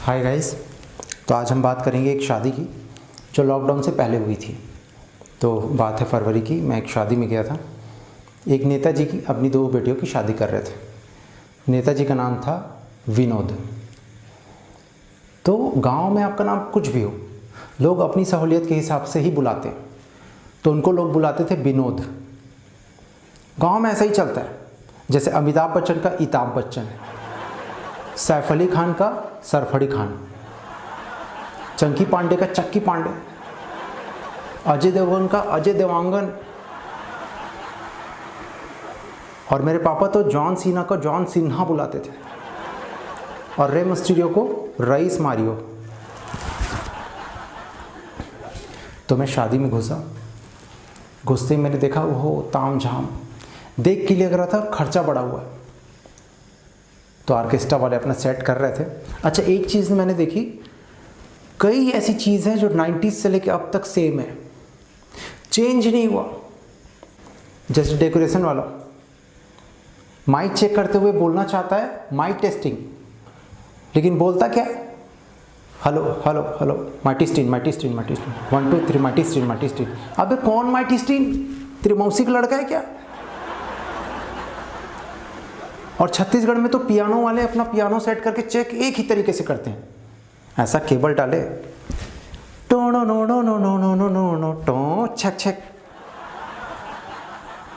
Hi guys. तो आज हम बात करेंगे एक शादी की जो लॉकडाउन से पहले हुई थी। तो बात है फरवरी की। मैं एक शादी में गया था। एक नेताजी की अपनी 2 बेटियों की शादी कर रहे थे। नेताजी का नाम था विनोद। तो गांव में आपका नाम कुछ भी हो, लोग अपनी सहूलियत के हिसाब से ही बुलाते हैं। तो उनको लोग बुलाते थे विनोद। गांव में ऐसा ही चलता है। जैसे अमिताभ बच्चन का इताब बच्चन, सैफ अली खान का सरफड़ी खान, चंकी पांडे का चक्की पांडे, अजय देवगन का अजय देवांगन, और मेरे पापा तो जॉन सीना को जॉन सिन्हा बुलाते थे, और रे मिस्टीरियो को रईस मारियो। तो मैं शादी में घुसते ही मैंने देखा वो ताम झाम, देख के लिए लग रहा था खर्चा बढ़ा हुआ है। तो ऑर्केस्ट्रा वाले अपना सेट कर रहे थे। अच्छा, एक चीज़ मैंने देखी, कई ऐसी चीज़ हैं जो 90s से लेकर अब तक सेम है, चेंज नहीं हुआ। जैसे डेकोरेशन वाला माइक चेक करते हुए बोलना चाहता है माइक टेस्टिंग, लेकिन बोलता क्या है? Hello hello hello, mike testing mike testing mike testing, 1 2 3 mike testing mike testing. अबे कौन माइक टेस्टिंग? तेरी मौसी का लड़का है क्या? और छत्तीसगढ़ में तो पियानो वाले अपना पियानो सेट करके चेक एक ही तरीके से करते हैं। ऐसा केबल डाले, टो no no no no no no no no no टो छक छक।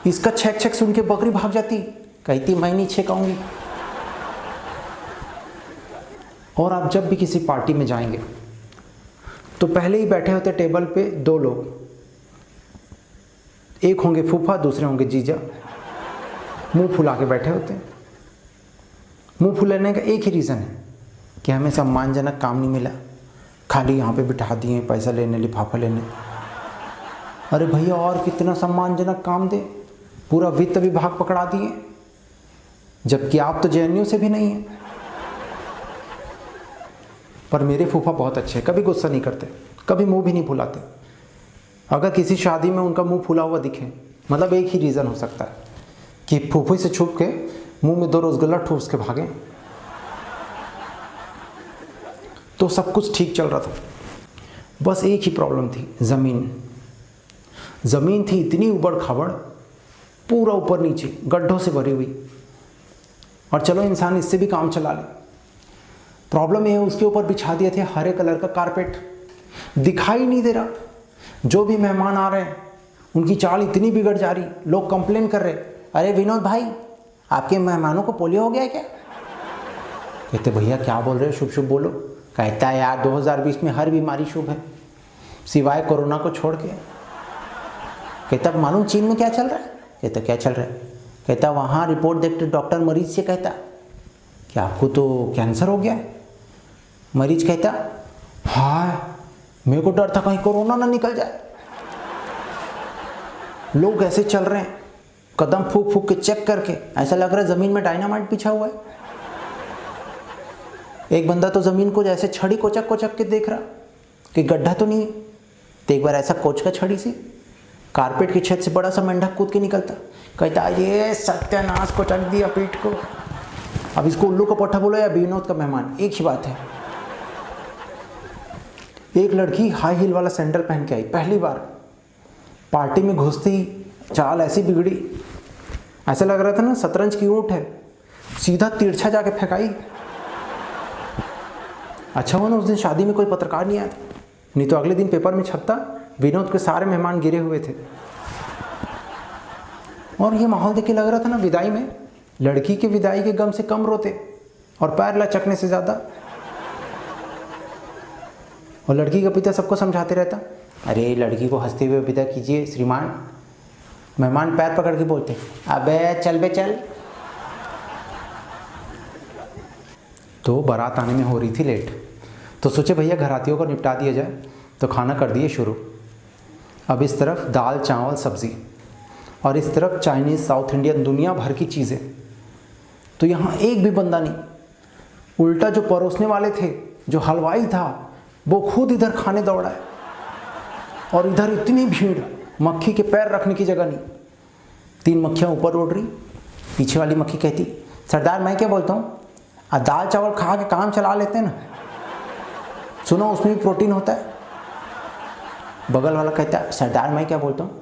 इसका छक छक सुन के बकरी भाग जाती, कहती मैं नहीं छेकाऊंगी। और आप जब भी किसी पार्टी में जाएंगे तो पहले ही बैठे होते टेबल पे 2 लोग, एक होंगे फूफा, दूसरे होंगे जीजा, मुंह फुला के बैठे होते हैं। मुंह फुलाने का एक ही रीज़न है कि हमें सम्मानजनक काम नहीं मिला, खाली यहाँ पे बिठा दिए पैसा लेने, लिफाफा लेने। अरे भैया, और कितना सम्मानजनक काम दे, पूरा वित्त विभाग पकड़ा दिए, जबकि आप तो जेएनयू से भी नहीं हैं। पर मेरे फूफा बहुत अच्छे, कभी गुस्सा नहीं करते, कभी मुंह भी नहीं फुलाते। अगर किसी शादी में उनका मुंह फुला हुआ दिखे, मतलब एक ही रीज़न हो सकता है कि फूफी से छुप के मुंह में 2 रसगुल्ला ठूस के भागे। तो सब कुछ ठीक चल रहा था, बस एक ही प्रॉब्लम थी, ज़मीन थी इतनी उबड़ खाबड़, पूरा ऊपर नीचे गड्ढों से भरी हुई। और चलो इंसान इससे भी काम चला ले, प्रॉब्लम यह है उसके ऊपर बिछा दिए थे हरे कलर का कारपेट, दिखाई नहीं दे रहा। जो भी मेहमान आ रहे हैं उनकी चाल इतनी बिगड़ जा रही, लोग कंप्लेन कर रहे, अरे विनोद भाई, आपके मेहमानों को पोलियो हो गया है क्या? कहते भैया क्या बोल रहे हो, शुभ शुभ बोलो। कहता है यार 2020 में हर बीमारी शुभ है सिवाय कोरोना को छोड़ के। कहता मालूम चीन में क्या चल रहा है? कहता क्या चल रहा है? कहता वहाँ रिपोर्ट देखते डॉक्टर मरीज से कहता कि आपको तो कैंसर हो गया है। मरीज कहता हाय, मेरे को डर था कहीं कोरोना ना निकल जाए। लोग ऐसे चल रहे हैं, कदम फूक फूक के चेक करके, ऐसा लग रहा है ज़मीन में डायनामाइट बिछा हुआ है। एक बंदा तो ज़मीन को जैसे छड़ी कोचक कोचक के देख रहा कि गड्ढा तो नहीं है। तो एक बार ऐसा कोच का छड़ी से कारपेट की छत से बड़ा सा मेंढक कूद के निकलता, कहता ये सत्यानाश को चक दिया पीठ को। अब इसको उल्लू का पट्टा बोलो या विनोद का मेहमान, एक ही बात है। एक लड़की हाई हील वाला सैंडल पहन के आई, पहली बार पार्टी में घुसती ही चाल ऐसी बिगड़ी, ऐसा लग रहा था ना शतरंज की ऊँट है, सीधा तिरछा जाके फेंकाई। अच्छा हुआ ना उस दिन शादी में कोई पत्रकार नहीं आया था, नहीं तो अगले दिन पेपर में छपता विनोद के सारे मेहमान गिरे हुए थे। और ये माहौल देख के लग रहा था ना विदाई में लड़की के विदाई के गम से कम रोते और पैर लचकने से ज़्यादा। और लड़की का पिता सबको समझाते रहता, अरे लड़की को हंसते हुए विदा कीजिए श्रीमान। मेहमान पैर पकड़ के बोलते, अबे चल बे चल। तो बारात आने में हो रही थी लेट, तो सोचे भैया घरातियों को निपटा दिया जाए, तो खाना कर दिए शुरू। अब इस तरफ दाल चावल सब्ज़ी, और इस तरफ चाइनीज़ साउथ इंडियन दुनिया भर की चीज़ें। तो यहाँ एक भी बंदा नहीं, उल्टा जो परोसने वाले थे, जो हलवाई था, वो खुद इधर खाने दौड़ा है। और इधर इतनी भीड़, मक्खी के पैर रखने की जगह नहीं। 3 मक्खियाँ ऊपर उड़ रही, पीछे वाली मक्खी कहती सरदार मैं क्या बोलता हूँ, दाल चावल खा के काम चला लेते ना। सुनो उसमें भी प्रोटीन होता है। बगल वाला कहता है सरदार मैं क्या बोलता हूँ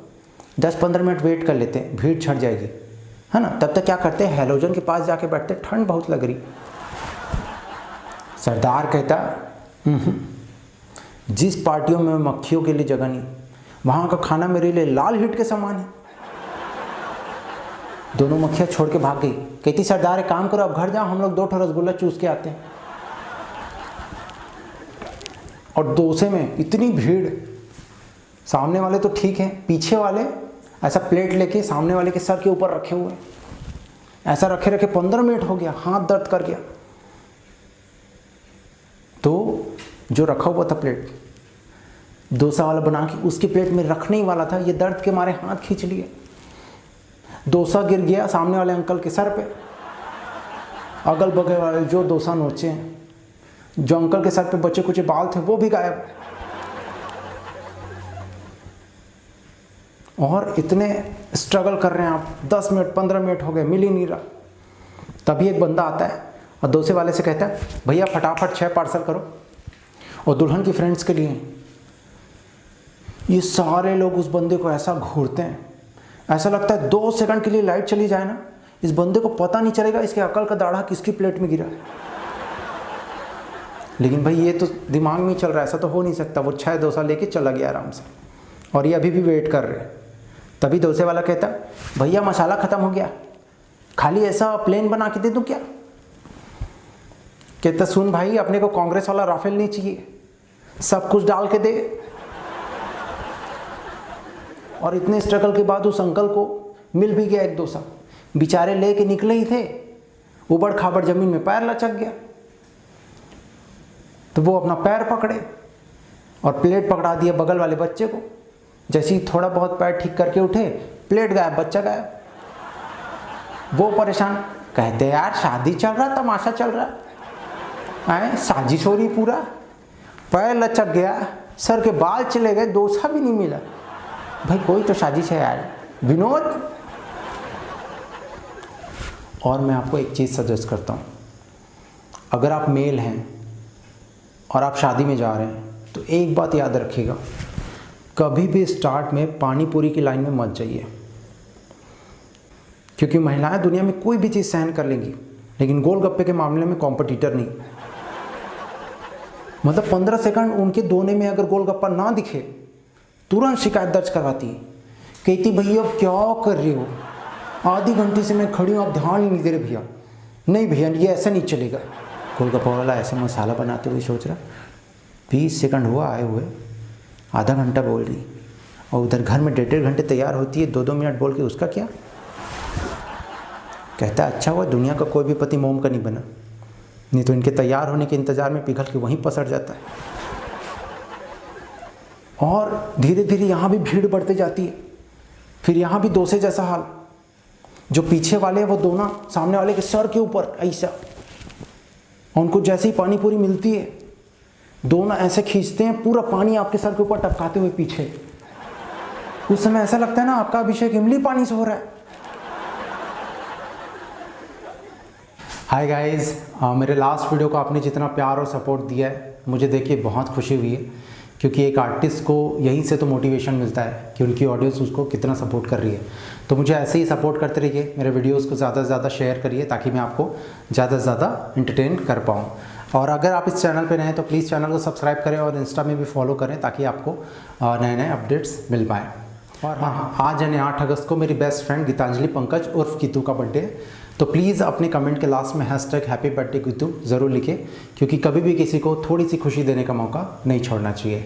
10-15 मिनट वेट कर लेते हैं, भीड़ छट जाएगी, है ना। तब तक क्या करते हैं, हैलोजन के पास जाके बैठते, ठंड बहुत लग रही। सरदार कहता जिस पार्टियों में मक्खियों के लिए जगह नहीं, वहाँ का खाना मेरे लिए लाल हीट के समान है। दोनों मक्खियाँ छोड़ के भाग गई। कहती सरदार एक काम करो, अब घर जाओ, हम लोग 2 रसगुल्ला चूस के आते हैं। और डोसे में इतनी भीड़, सामने वाले तो ठीक है, पीछे वाले ऐसा प्लेट लेके सामने वाले के सर के ऊपर रखे हुए, ऐसा रखे रखे 15 मिनट हो गया, हाथ दर्द कर गया। तो जो रखा हुआ था प्लेट, डोसा वाला बना के उसकी प्लेट में रखने ही वाला था, ये दर्द के मारे हाथ खींच लिए, डोसा गिर गया सामने वाले अंकल के सर पे। अगल बगल वाले जो डोसा नोचे हैं, जो अंकल के सर पे बचे कुछ बाल थे वो भी गायब। और इतने स्ट्रगल कर रहे हैं आप, 10 मिनट 15 मिनट हो गए, मिल ही नहीं रहा। तभी एक बंदा आता है और डोसे वाले से कहता है भैया फटाफट 6 पार्सल करो और दुल्हन की फ्रेंड्स के लिए। ये सारे लोग उस बंदे को ऐसा घूरते हैं, ऐसा लगता है 2 सेकंड के लिए लाइट चली जाए ना, इस बंदे को पता नहीं चलेगा इसके अकल का दाढ़ा किसकी प्लेट में गिरा। लेकिन भाई ये तो दिमाग में चल रहा है, ऐसा तो हो नहीं सकता। वो 6 डोसा लेके चला गया आराम से, और ये अभी भी वेट कर रहे हैं। तभी डोसे वाला कहता भैया मसाला ख़त्म हो गया, खाली ऐसा प्लेन बना के दे दूँ क्या। कहता सुन भाई, अपने को कांग्रेस वाला राफेल नहीं चाहिए, सब कुछ डाल के दे। और इतने स्ट्रगल के बाद उस अंकल को मिल भी गया एक डोसा। बेचारे ले के निकले ही थे, उबड़ खाबड़ जमीन में पैर लचक गया। तो वो अपना पैर पकड़े और प्लेट पकड़ा दिया बगल वाले बच्चे को। जैसे ही थोड़ा बहुत पैर ठीक करके उठे, प्लेट गायब, बच्चा गायब। वो परेशान, कहते यार शादी चल रहा, तमाशा चल रहा है, साजिश हो रही पूरा। पैर लचक गया, सर के बाल चले गए, डोसा भी नहीं मिला। भाई कोई तो साजिश है यार, विनोद। और मैं आपको एक चीज़ सजेस्ट करता हूँ, अगर आप मेल हैं और आप शादी में जा रहे हैं तो एक बात याद रखिएगा, कभी भी स्टार्ट में पानी पूरी की लाइन में मत जाइए। क्योंकि महिलाएं दुनिया में कोई भी चीज़ सहन कर लेंगी, लेकिन गोलगप्पे के मामले में कॉम्पिटिटर नहीं। मतलब 15 सेकंड उनके दोने में अगर गोलगप्पा ना दिखे, तुरंत शिकायत दर्ज करवाती है। कहती भैया अब क्या कर रहे हो, आधी घंटे से मैं खड़ी हूँ, आप ध्यान ही नहीं दे रहे भैया। नहीं भैया ये ऐसा नहीं चलेगा। गोलगप्पा वाला ऐसे मसाला बनाते हुए सोच रहा 20 सेकंड हुआ आए हुए, आधा घंटा बोल रही, और उधर घर में 1.5 घंटे तैयार होती है, 2-2 मिनट बोल के उसका क्या। कहता अच्छा हुआ दुनिया का कोई भी पति मोम का नहीं बना, नहीं तो इनके तैयार होने के इंतज़ार में पिघल के वहीं पसर जाता है। और धीरे धीरे यहाँ भी भीड़ बढ़ते जाती है। फिर यहाँ भी डोसे जैसा हाल, जो पीछे वाले हैं वो दोनों सामने वाले के सर के ऊपर ऐसा, उनको जैसे ही पानी पूरी मिलती है दोनों ऐसे खींचते हैं, पूरा पानी आपके सर के ऊपर टपकाते हुए पीछे। उस समय ऐसा लगता है ना आपका अभिषेक इमली पानी से हो रहा है। हाय गाइस, मेरे लास्ट वीडियो को आपने जितना प्यार और सपोर्ट दिया है, मुझे देखिए बहुत खुशी हुई है। क्योंकि एक आर्टिस्ट को यहीं से तो मोटिवेशन मिलता है कि उनकी ऑडियंस उसको कितना सपोर्ट कर रही है। तो मुझे ऐसे ही सपोर्ट करते रहिए, मेरे वीडियोस को ज़्यादा से ज़्यादा शेयर करिए ताकि मैं आपको ज़्यादा से ज़्यादा एंटरटेन कर पाऊँ। और अगर आप इस चैनल पर नए हैं तो प्लीज़ चैनल को सब्सक्राइब करें और इंस्टा में भी फॉलो करें ताकि आपको नए नए अपडेट्स मिल पाएँ। और हाँ, आज यानी 8 अगस्त को मेरी बेस्ट फ्रेंड गीतांजलि पंकज उर्फ गीतू का बर्थडे है। तो प्लीज़ अपने कमेंट के लास्ट में हैपी बर्थडे गीतू ज़रूर लिखें, क्योंकि कभी भी किसी को थोड़ी सी खुशी देने का मौका नहीं छोड़ना चाहिए।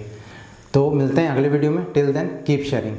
तो मिलते हैं अगले वीडियो में। Till then keep sharing.